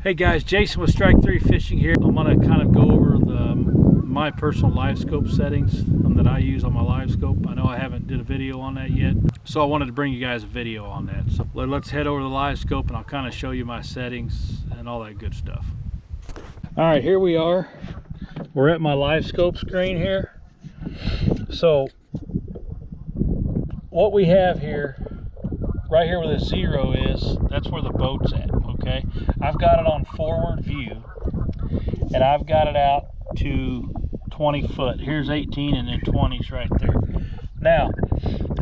Hey guys, Jason with Strike 3 Fishing here. I'm going to kind of go over my personal live scope settings that I use on my live scope. I know I haven't did a video on that yet, so I wanted to bring you guys a video on that. So let's head over to the live scope and I'll kind of show you my settings and all that good stuff. All right, here we are. We're at my live scope screen here. So what we have here, right here where the 0 is, that's where the boat's at, okay? I've got it on forward view, and I've got it out to 20 foot. Here's 18 and then 20's right there. Now,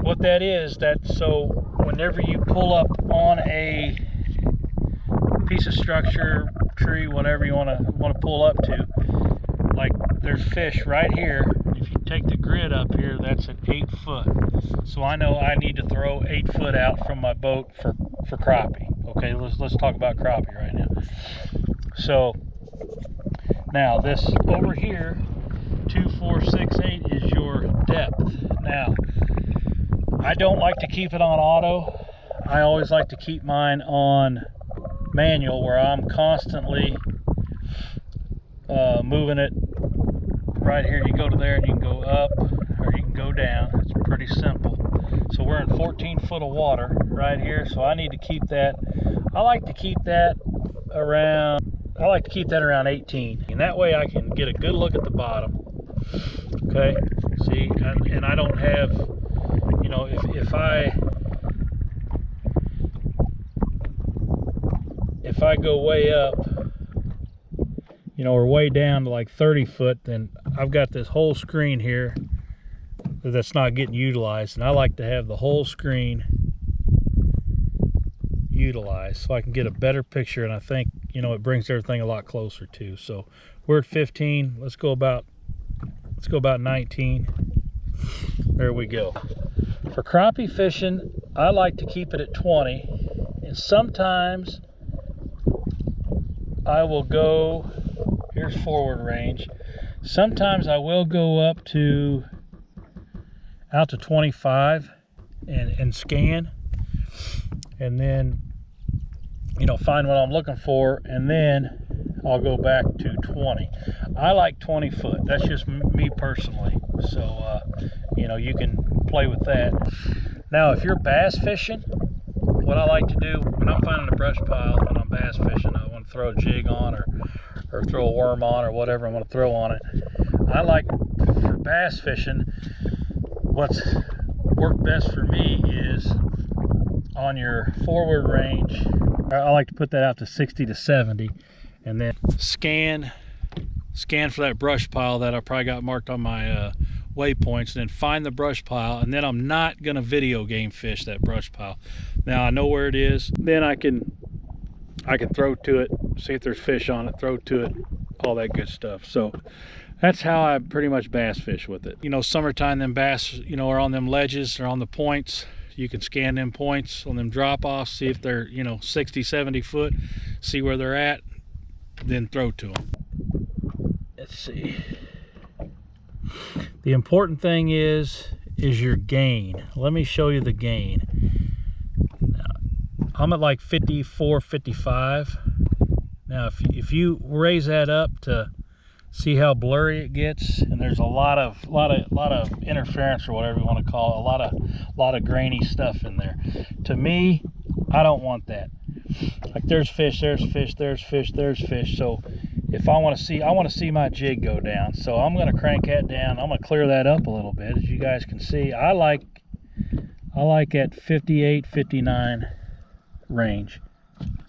what that is, that's so whenever you pull up on a piece of structure, tree, whatever you want to pull up to, like there's fish right here. If you take the grid up here, that's at 8 foot. So I know I need to throw 8 foot out from my boat for crappie. Okay, let's talk about crappie right now. So now this over here, 2, 4, 6, 8 is your depth. Now I don't like to keep it on auto. I always like to keep mine on manual, where I'm constantly moving it. Right here, you go to there and you can go up or you can go down. It's pretty simple. So we're in 14 foot of water right here, so I need to keep that. I like to keep that around 18, and that way I can get a good look at the bottom. Okay, see, and I don't have, you know, if I go way up, you know, or way down to like 30 foot, then I've got this whole screen here that's not getting utilized, and I like to have the whole screen utilized so I can get a better picture, and I think, you know, it brings everything a lot closer too. So we're at 15. Let's go about 19. There we go. For crappie fishing, I like to keep it at 20, and sometimes I will go, here's forward range, sometimes I will go up out to 25 and scan, and then, you know, find what I'm looking for, and then I'll go back to 20. I like 20 foot. That's just me personally. So, you know, you can play with that. Now, if you're bass fishing, what I like to do when I'm finding a brush pile, when I'm bass fishing, I want to throw a jig on or throw a worm on or whatever I want to throw on it. I like, for bass fishing, what's worked best for me is on your forward range. I like to put that out to 60 to 70, and then scan for that brush pile that I probably got marked on my waypoints, and then find the brush pile, and then I'm not going to video game fish that brush pile. Now I know where it is, then I can throw to it, see if there's fish on it, throw to it, all that good stuff. So that's how I pretty much bass fish with it. You know, summertime, them bass, you know, are on them ledges or on the points. You can scan them points on them drop-offs, see if they're, you know, 60, 70 foot, see where they're at, then throw to them. Let's see. The important thing is your gain. Let me show you the gain. Now, I'm at like 54, 55. Now, if you raise that up to see how blurry it gets, and there's a lot of interference, or whatever you want to call it, a lot of grainy stuff in there. To me, I don't want that. Like there's fish, there's fish, there's fish, there's fish. So if I want to see my jig go down. So I'm going to crank that down. I'm going to clear that up a little bit. As you guys can see, I like at 58, 59 range,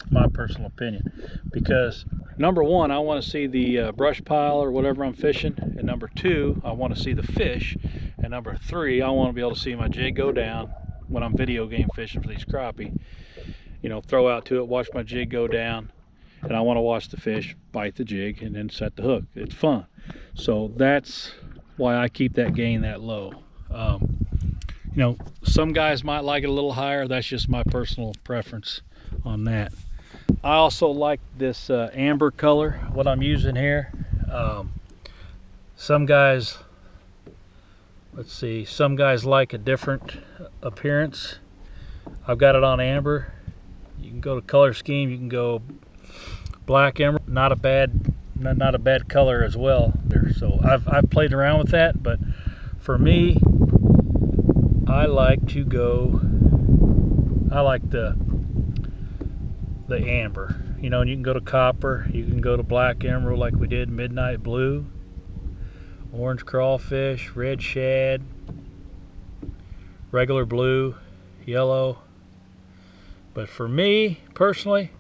my personal opinion, because number one, I want to see the brush pile or whatever I'm fishing, and number two, I want to see the fish, and number three, I want to be able to see my jig go down when I'm video game fishing for these crappie. You know, throw out to it, watch my jig go down, and I want to watch the fish bite the jig and then set the hook. It's fun. So that's why I keep that gain that low. You know, some guys might like it a little higher. That's just my personal preference on that. I also like this amber color, what I'm using here. Some guys, let's see, some guys like a different appearance. I've got it on amber. You can go to color scheme, you can go Black emerald, not a bad color as well. So I've played around with that, but for me, I like to go. I like the amber. You know, and you can go to copper, you can go to black emerald like we did, midnight blue, orange crawfish, red shad, regular blue, yellow. But for me personally,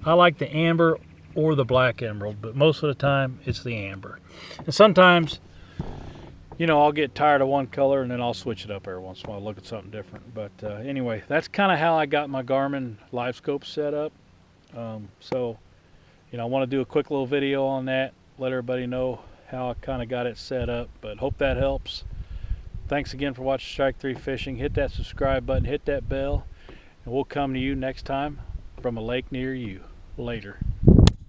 I like the amber or the black emerald, but most of the time it's the amber. And sometimes, you know, I'll get tired of one color and then I'll switch it up every once in a while, look at something different. But anyway, that's kind of how I got my Garmin live scope set up. So, you know, I want to do a quick little video on that, let everybody know how I kind of got it set up, but hope that helps. Thanks again for watching Strike 3 Fishing. Hit that subscribe button, hit that bell, and we'll come to you next time from a lake near you. Later.